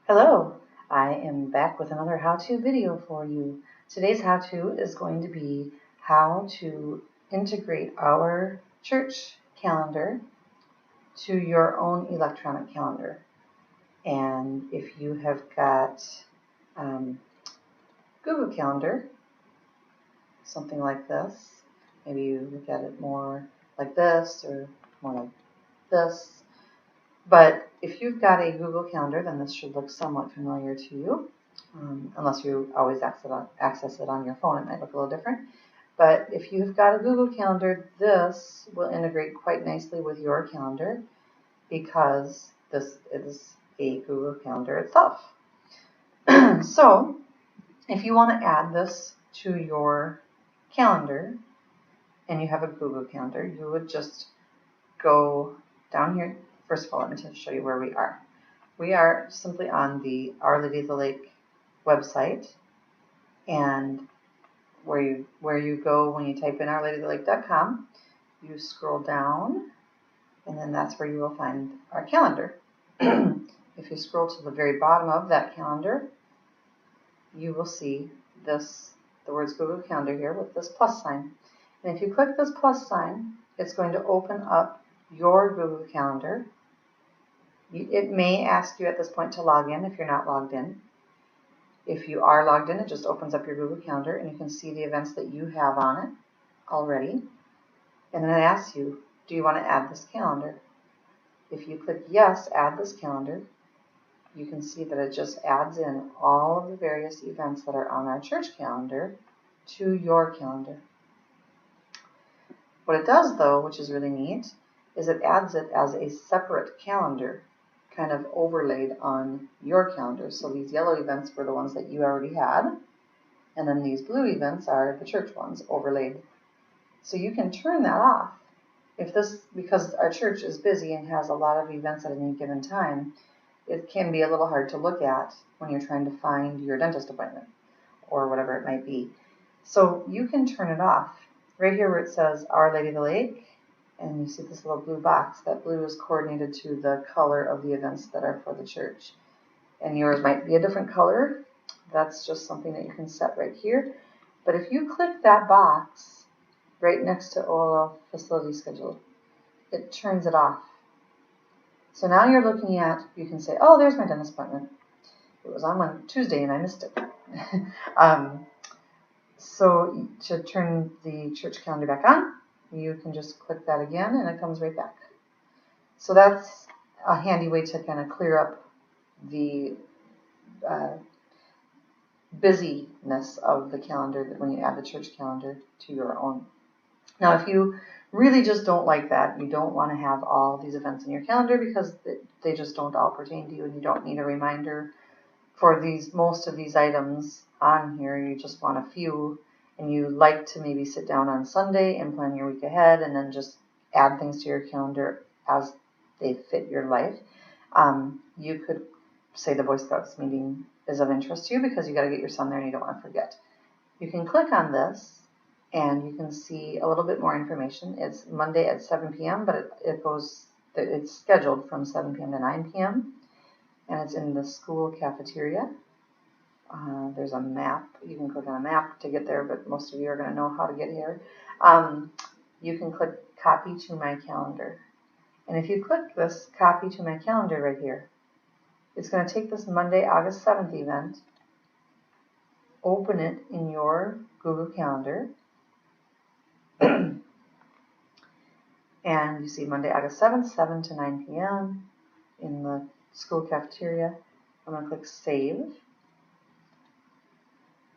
Hello, I am back with another how-to video for you. Today's how-to is going to be how to integrate our church calendar to your own electronic calendar. And if you have got Google Calendar, something like this, maybe you look at it more like this or more like this. But if you've got a Google Calendar, then this should look somewhat familiar to you. Unless you always access it on your phone, it might look a little different. But if you've got a Google Calendar, this will integrate quite nicely with your calendar because this is a Google Calendar itself. So if you want to add this to your calendar and you have a Google Calendar, you would just go down here. First of all, let me just show you where we are. We are simply on the Our Lady of the Lake website, and where you go when you type in ourladyofthelake.com, you scroll down, and then that's where you will find our calendar. If you scroll to the very bottom of that calendar, you will see the words Google Calendar here with this plus sign. And if you click this plus sign, it's going to open up your Google Calendar. It may ask you at this point to log in if you're not logged in. If you are logged in, it just opens up your Google Calendar and you can see the events that you have on it already. And then it asks you, do you want to add this calendar? If you click yes, add this calendar, you can see that it just adds in all of the various events that are on our church calendar to your calendar. What it does though, which is really neat, is it adds it as a separate calendar, kind of overlaid on your calendar. So these yellow events were the ones that you already had, and then these blue events are the church ones overlaid. So you can turn that off. Because our church is busy and has a lot of events at any given time, it can be a little hard to look at when you're trying to find your dentist appointment or whatever it might be. So you can turn it off. Right here where it says Our Lady of the Lake, and you see this little blue box. That blue is coordinated to the color of the events that are for the church. And yours might be a different color. That's just something that you can set right here. But if you click that box right next to OLL Facility Schedule, it turns it off. So now you're looking at, you can say, oh, there's my dentist appointment. It was on Tuesday and I missed it. So to turn the church calendar back on, you can just click that again and it comes right back. So that's a handy way to kind of clear up the busyness of the calendar when you add the church calendar to your own. Now, if you really just don't like that, you don't want to have all these events in your calendar because they just don't all pertain to you and you don't need a reminder for most of these items on here. You just want a few, and you like to maybe sit down on Sunday and plan your week ahead and then just add things to your calendar as they fit your life. You could say the Boy Scouts meeting is of interest to you because you got to get your son there and you don't want to forget. You can click on this and you can see a little bit more information. It's Monday at 7 p.m., but it's scheduled from 7 p.m. to 9 p.m. and it's in the school cafeteria. There's a map. You can click on a map to get there, but most of you are going to know how to get here. You can click Copy to My Calendar. And if you click this Copy to My Calendar right here, it's going to take this Monday, August 7th event, open it in your Google Calendar, and you see Monday, August 7th, 7 to 9 p.m. in the school cafeteria. I'm going to click Save.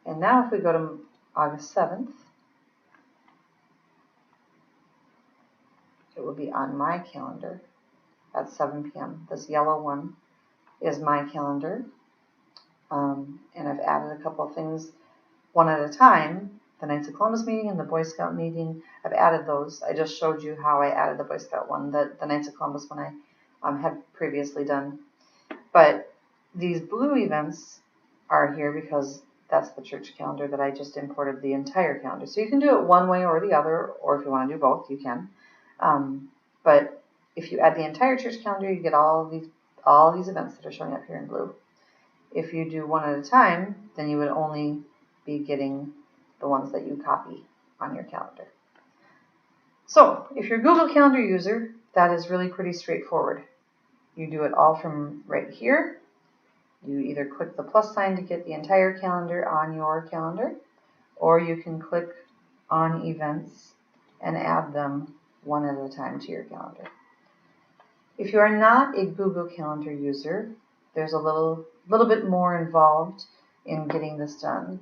And now if we go to August 7th, it will be on my calendar at 7 p.m. This yellow one is my calendar. And I've added a couple of things one at a time. The Knights of Columbus meeting and the Boy Scout meeting, I've added those. I just showed you how I added the Boy Scout one, the Knights of Columbus one I had previously done. But these blue events are here because that's the church calendar that I just imported the entire calendar. So you can do it one way or the other, or if you want to do both, you can. But if you add the entire church calendar, you get all these events that are showing up here in blue. If you do one at a time, then you would only be getting the ones that you copy on your calendar. So if you're a Google Calendar user, that is really pretty straightforward. You do it all from right here. You either click the plus sign to get the entire calendar on your calendar, or you can click on events and add them one at a time to your calendar. If you are not a Google Calendar user, there's a little bit more involved in getting this done.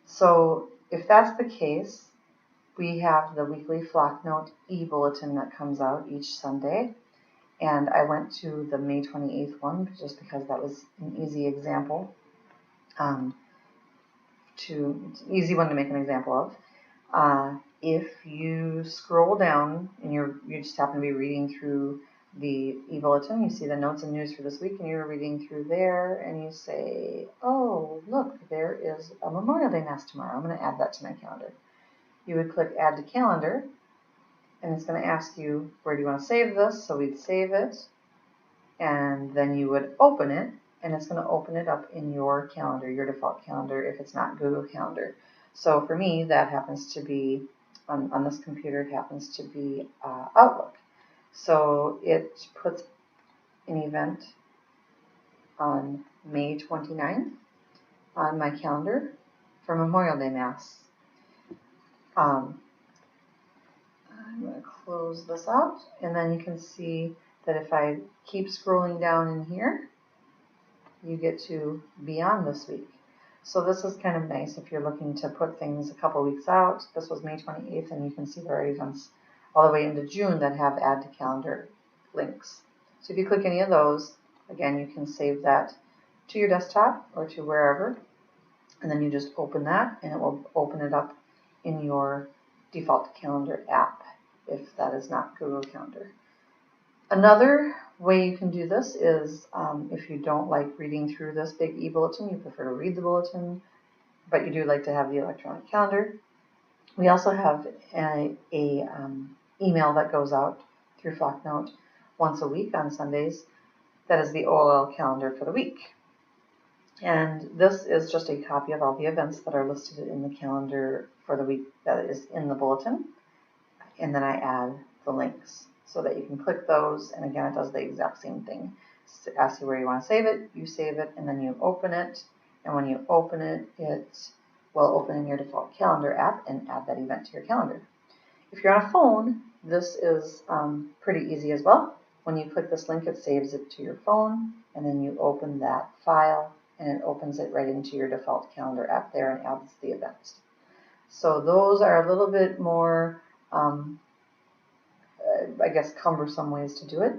So if that's the case, we have the weekly Flocknote e-bulletin that comes out each Sunday. And I went to the May 28th one just because that was an easy example, easy one to make an example of. If you scroll down and you just happen to be reading through the e-bulletin, you see the notes and news for this week, and you're reading through there, and you say, oh, look, there is a Memorial Day Mass tomorrow. I'm going to add that to my calendar. You would click Add to Calendar, and it's going to ask you, where do you want to save this? So we'd save it, and then you would open it, and it's going to open it up in your calendar, your default calendar, if it's not Google Calendar. So for me, that happens to be, on this computer, it happens to be Outlook. So it puts an event on May 29th on my calendar for Memorial Day Mass. I'm going to close this out, and then you can see that if I keep scrolling down in here, you get to beyond this week. So this is kind of nice if you're looking to put things a couple weeks out. This was May 28th, and you can see there are events all the way into June that have add to calendar links. So if you click any of those, again, you can save that to your desktop or to wherever, and then you just open that, and it will open it up in your default calendar app if that is not Google Calendar. Another way you can do this is if you don't like reading through this big e-bulletin, you prefer to read the bulletin, but you do like to have the electronic calendar. We also have an email that goes out through Flocknote once a week on Sundays. That is the OLL calendar for the week. And this is just a copy of all the events that are listed in the calendar for the week that is in the bulletin. And then I add the links so that you can click those. And again, it does the exact same thing. It asks you where you want to save it, you save it, and then you open it. And when you open it, it will open in your default calendar app and add that event to your calendar. If you're on a phone, this is pretty easy as well. When you click this link, it saves it to your phone, and then you open that file, and it opens it right into your default calendar app there and adds the event. So those are a little bit more, I guess, cumbersome ways to do it.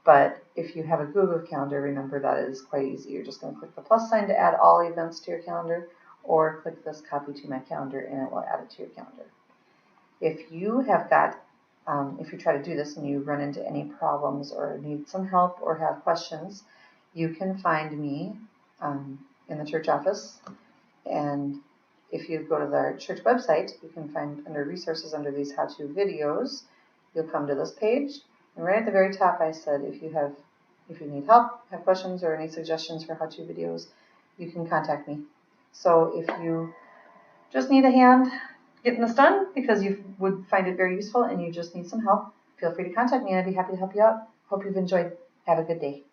But if you have a Google Calendar, remember that is quite easy. You're just going to click the plus sign to add all events to your calendar, or click this copy to my calendar, and it will add it to your calendar. If you have got, if you try to do this and you run into any problems or need some help or have questions, you can find me in the church office. And if you go to the church website, you can find under resources under these how-to videos, you'll come to this page. And right at the very top, I said, if you need help, have questions, or any suggestions for how-to videos, you can contact me. So if you just need a hand getting this done because you would find it very useful and you just need some help, feel free to contact me and I'd be happy to help you out. Hope you've enjoyed. Have a good day.